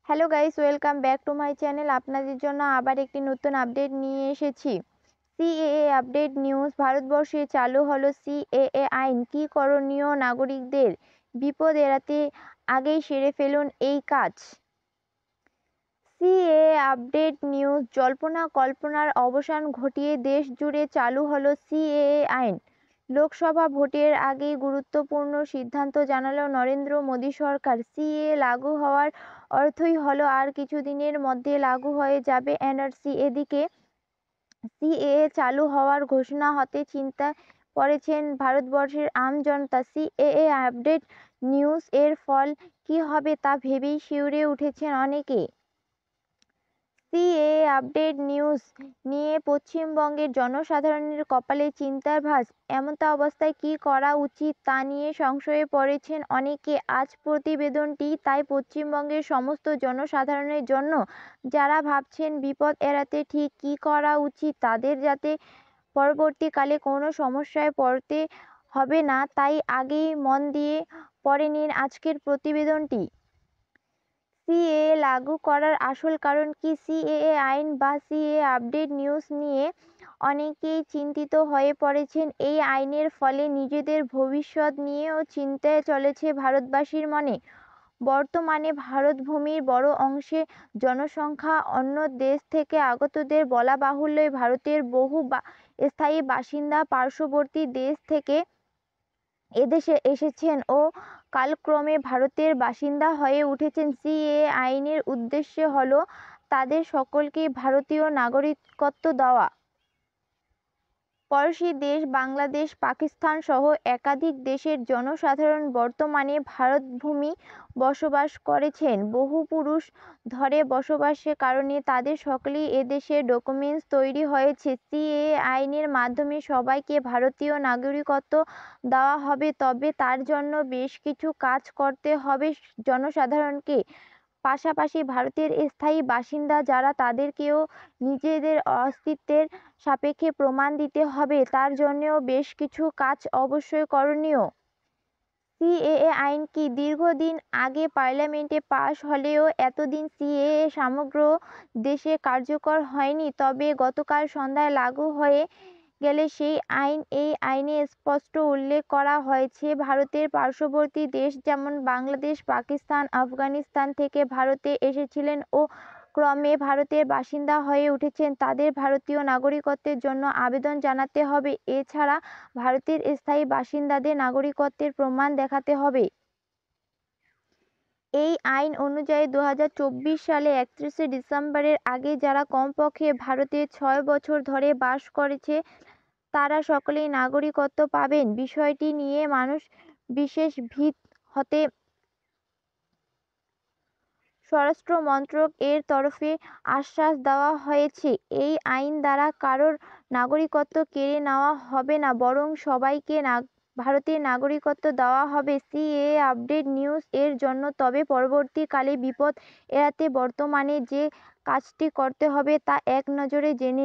Hello guys, welcome back to my channel. আপনাদের জন্য আবার একটি নতুন আপডেট নিয়ে এসেছি। CAA update news. ভারতবর্ষে চালু হলো সিএএ আইন। কী করণীয় নাগরিকদের? বিপদ এড়াতে আগেই সেরে ফেলুন এই কাজ। CAA update news. জল্পনা কল্পনার অবসান ঘটিয়ে দেশ জুড়ে চালু হলো সিএএ আইন। লোকসভা ভোটের আগেই গুরুত্বপূর্ণ সিদ্ধান্ত জানালো নরেন্দ্র মোদী সরকার। সিএএ লাগু হওয়ার অর্থই হলো আর কিছুদিনের মধ্যে লাগু হয়ে যাবে এনআরসি। এদিকে সিএএ চালু হওয়ার ঘোষণা হতে চিন্তায় পড়েছেন ভারতবর্ষের আমজনতা। সিএএ আপডেট নিউজ এর ফল কী হবে তা ভেবেই শিউরে উঠেছেন অনেকে। সিএএ আপডেট নিউজ নিয়ে পশ্চিমবঙ্গের জনসাধারণের কপালে চিন্তার ভাঁজ। এমতা অবস্থায় কী করা উচিত তা নিয়ে সংশয়ে পড়েছেন অনেকে। আজ প্রতিবেদনটি তাই পশ্চিমবঙ্গের সমস্ত জনসাধারণের জন্য, যারা ভাবছেন বিপদ এড়াতে ঠিক কী করা উচিত তাদের, যাতে পরবর্তীকালে কোনো সমস্যায় পড়তে হবে না, তাই আগেই মন দিয়ে পড়ে নিন আজকের প্রতিবেদনটি। সিএএ লাগু করার আসল কারণ কী? সিএএ আইন বা সিএএ আপডেট নিউজ নিয়ে অনেকেই চিন্তিত হয়ে পড়েছেন। এই আইনের ফলে নিজেদের ভবিষ্যৎ নিয়েও চিন্তায় চলেছে ভারতবাসীর মনে। বর্তমানে ভারতভূমির বড় অংশে জনসংখ্যা অন্য দেশ থেকে আগতদের বলা বাহুল্য। ভারতের বহু স্থায়ী বাসিন্দা পার্শ্ববর্তী দেশ থেকে এদেশে এসেছেন ও কালক্রমে ভারতের বাসিন্দা হয়ে উঠেছেন। সিএএ আইনের উদ্দেশ্য হলো তাদের সকলকেই ভারতীয় নাগরিকত্ব দেওয়া। পড়শি দেশ বাংলাদেশ, পাকিস্তান সহ একাধিক দেশের জনসাধারণ বর্তমানে ভারতভূমি বসবাস করছেন। বহু পুরুষ ধরে বসবাসের কারণে তাদের সকলেই এদেশে ডকুমেন্টস তৈরি হয়েছে। সিএএ আইনের মাধ্যমে সবাইকে ভারতীয় নাগরিকত্ব দেওয়া হবে, তবে তার জন্য বেশ কিছু কাজ করতে হবে জনসাধারণকে। পাশাপাশি ভারতের স্থায়ী বাসিন্দা যারা, তাদেরকেও নিজেদের অস্তিত্বের সাপেক্ষে প্রমাণ দিতে হবে। তার জন্যেও বেশ কিছু কাজ অবশ্যই করণীয়। সিএএ আইন কি? দীর্ঘদিন আগে পার্লামেন্টে পাশ হলেও এতদিন সিএএ সমগ্র দেশে কার্যকর হয়নি। তবে গতকাল সন্ধ্যায় লাগু হয়ে গেলে সেই আইন। এই আইনে স্পষ্ট উল্লেখ করা হয়েছে, ভারতের পার্শ্ববর্তী দেশ যেমন বাংলাদেশ, পাকিস্তান, আফগানিস্তান থেকে ভারতে এসেছিলেন ও ক্রমে ভারতের বাসিন্দা হয়ে উঠেছেন, তাদের ভারতীয় নাগরিকত্বের জন্য আবেদন জানাতে হবে। এছাড়া ভারতের স্থায়ী বাসিন্দাদের নাগরিকত্বের প্রমাণ দেখাতে হবে। এই আইন অনুযায়ী 2024 সালে 31শে ডিসেম্বরের আগে যারা কমপক্ষে ভারতে 6 বছর ধরে বাস করেছে তারা সকলেই নাগরিকত্ব পাবেন। বিষয়টি নিয়ে মানুষ বিশেষ ভীত হতে স্বরাষ্ট্র মন্ত্রক এর তরফে আশ্বাস দেওয়া হয়েছে, এই আইন দ্বারা কারোর নাগরিকত্ব কেড়ে নেওয়া হবে না, বরং সবাইকে ভারতের নাগরিকত্ব দেওয়া হবে। সিএএ আপডেট নিউজ এর জন্য তবে পরবর্তীকালে বিপদ এড়াতে বর্তমানে যে কাজটি করতে হবে তা এক নজরে জেনে